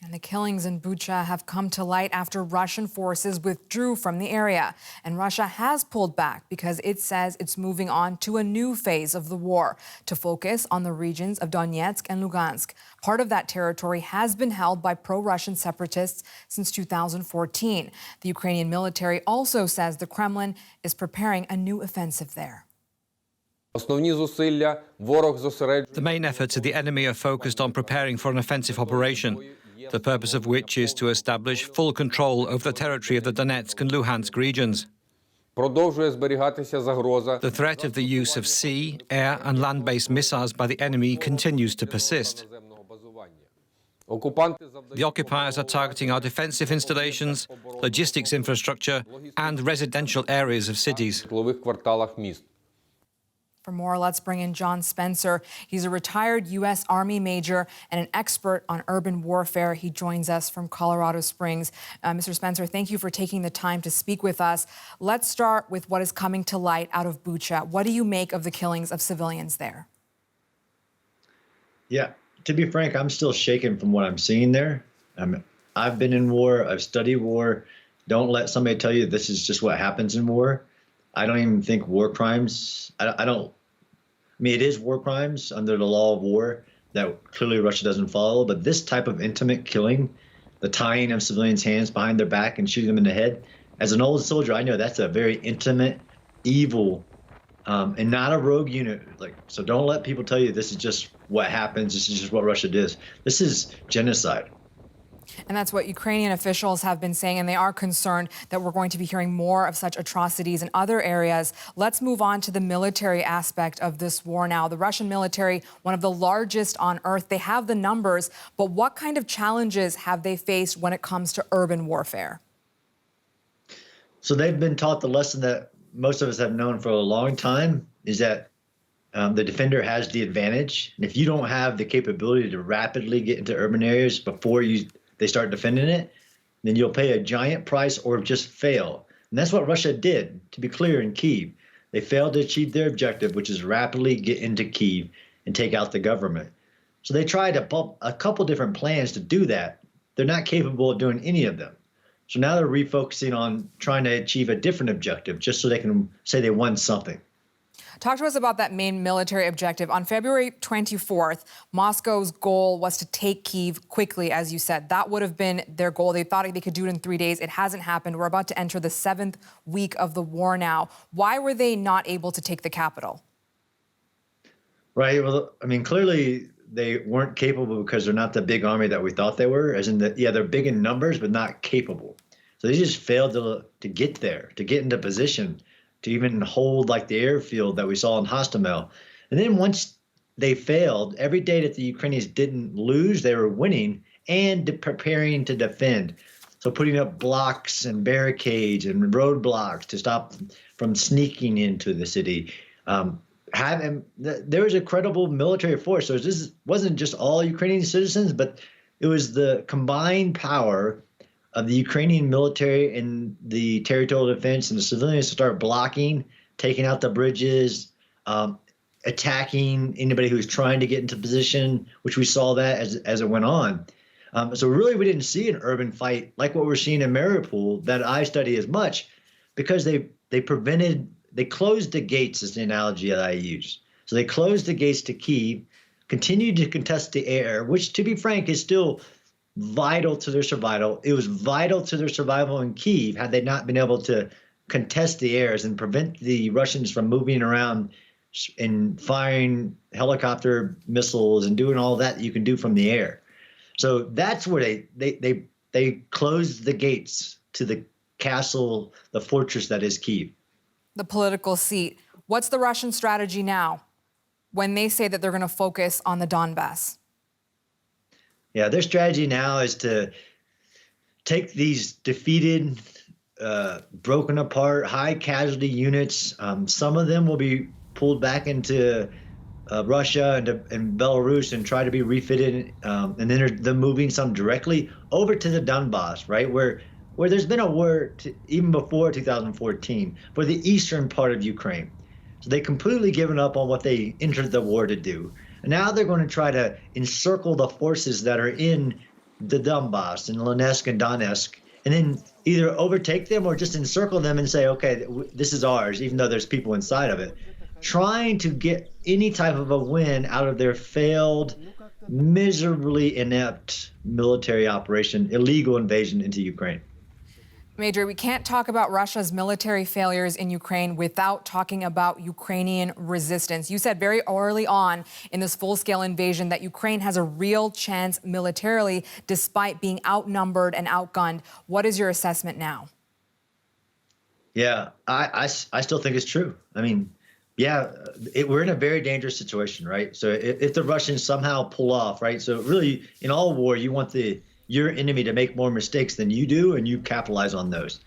And the killings in Bucha have come to light after Russian forces withdrew from the area. And Russia has pulled back because it says it's moving on to a new phase of the war to focus on the regions of Donetsk and Luhansk. Part of that territory has been held by pro-Russian separatists since 2014. The Ukrainian military also says the Kremlin is preparing a new offensive there. The main efforts of the enemy are focused on preparing for an offensive operation, the purpose of which is to establish full control over the territory of the Donetsk and Luhansk regions. The threat of the use of sea, air and land-based missiles by the enemy continues to persist. The occupiers are targeting our defensive installations, logistics infrastructure and residential areas of cities. For more, let's bring in John Spencer. He's a retired U.S. Army major and an expert on urban warfare. He joins us from Colorado Springs. Mr. Spencer, thank you for taking the time to speak with us. Let's start with what is coming to light out of Bucha. What do you make of the killings of civilians there? Yeah, to be frank, I'm still shaken from what I'm seeing there. I've been in war. I've studied war. Don't let somebody tell you this is just what happens in war. I don't even think war crimes, I mean, it is war crimes under the law of war that clearly Russia doesn't follow, but this type of intimate killing, the tying of civilians' hands behind their back and shooting them in the head, as an old soldier, I know that's a very intimate, evil, and not a rogue unit. So don't let people tell you this is just what happens, this is just what Russia does. This is genocide. And that's what Ukrainian officials have been saying, and they are concerned that we're going to be hearing more of such atrocities in other areas. Let's move on to the military aspect of this war now. The Russian military, one of the largest on earth, they have the numbers, but what kind of challenges have they faced when it comes to urban warfare? So they've been taught the lesson that most of us have known for a long time, is that the defender has the advantage. And if you don't have the capability to rapidly get into urban areas before they start defending it, then you'll pay a giant price or just fail. And that's what Russia did, to be clear, in Kyiv. They failed to achieve their objective, which is rapidly get into Kyiv and take out the government. So they tried a couple different plans to do that. They're not capable of doing any of them. So now they're refocusing on trying to achieve a different objective just so they can say they won something. Talk to us about that main military objective. On February 24th, Moscow's goal was to take Kyiv quickly, as you said. That would have been their goal. They thought they could do it in 3 days. It hasn't happened. We're about to enter the 7th week of the war now. Why were they not able to take the capital? Right. Well, I mean, clearly they weren't capable because they're not the big army that we thought they were, as in that, yeah, they're big in numbers, but not capable. So they just failed to get there, to get into position, to even hold like the airfield that we saw in Hostomel. And then once they failed, every day that the Ukrainians didn't lose, they were winning and preparing to defend. So putting up blocks and barricades and roadblocks to stop from sneaking into the city. There was a credible military force. So this wasn't just all Ukrainian citizens, but it was the combined power of the Ukrainian military and the territorial defense and the civilians to start blocking, taking out the bridges, attacking anybody who was trying to get into position, which we saw that as it went on. So really we didn't see an urban fight like what we're seeing in Mariupol that I study as much, because they closed the gates, is the analogy that I use. So they closed the gates to Kyiv, continued to contest the air, which, to be frank, is still vital to their survival. It was vital to their survival in Kyiv had they not been able to contest the airs and prevent the Russians from moving around and firing helicopter missiles and doing all that you can do from the air. So that's where they closed the gates to the castle, the fortress that is Kyiv. The political seat. What's the Russian strategy now when they say that they're going to focus on the Donbass? Yeah, their strategy now is to take these defeated, broken apart, high casualty units. Some of them will be pulled back into Russia and Belarus and try to be refitted. And then they're moving some directly over to the Donbass, right, where there's been a war even before 2014 for the eastern part of Ukraine. So they completely given up on what they entered the war to do. And now they're going to try to encircle the forces that are in the Donbass and Luhansk and Donetsk, and then either overtake them or just encircle them and say, okay, this is ours, even though there's people inside of it, trying to get any type of a win out of their failed, miserably inept military operation, illegal invasion into Ukraine. Major, we can't talk about Russia's military failures in Ukraine without talking about Ukrainian resistance. You said very early on in this full-scale invasion that Ukraine has a real chance militarily despite being outnumbered and outgunned. What is your assessment now? Yeah, I still think it's true. I mean, yeah, we're in a very dangerous situation, right? So if the Russians somehow pull off, right? So really, in all war, you want your enemy to make more mistakes than you do, and you capitalize on those.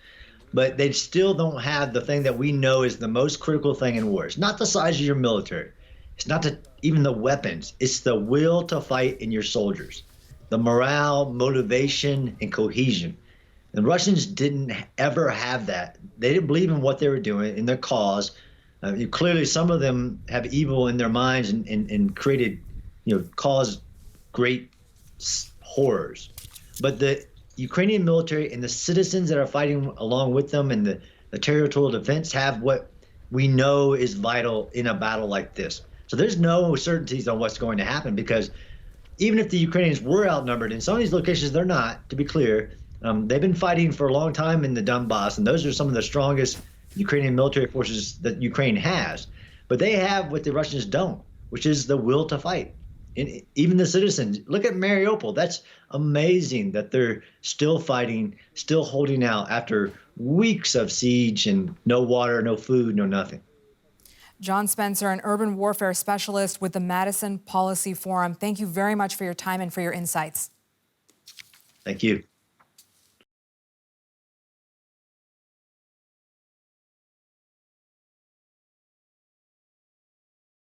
But they still don't have the thing that we know is the most critical thing in war. It's not the size of your military. It's not even the weapons. It's the will to fight in your soldiers, the morale, motivation, and cohesion. The Russians didn't ever have that. They didn't believe in what they were doing, in their cause. Clearly, some of them have evil in their minds and created, caused great horrors. But the Ukrainian military and the citizens that are fighting along with them and the territorial defense have what we know is vital in a battle like this. So there's no certainties on what's going to happen, because even if the Ukrainians were outnumbered, in some of these locations they're not, to be clear. They've been fighting for a long time in the Donbass, and those are some of the strongest Ukrainian military forces that Ukraine has. But they have what the Russians don't, which is the will to fight. And even the citizens, look at Mariupol. That's amazing that they're still fighting, still holding out after weeks of siege and no water, no food, no nothing. John Spencer, an urban warfare specialist with the Madison Policy Forum. Thank you very much for your time and for your insights. Thank you.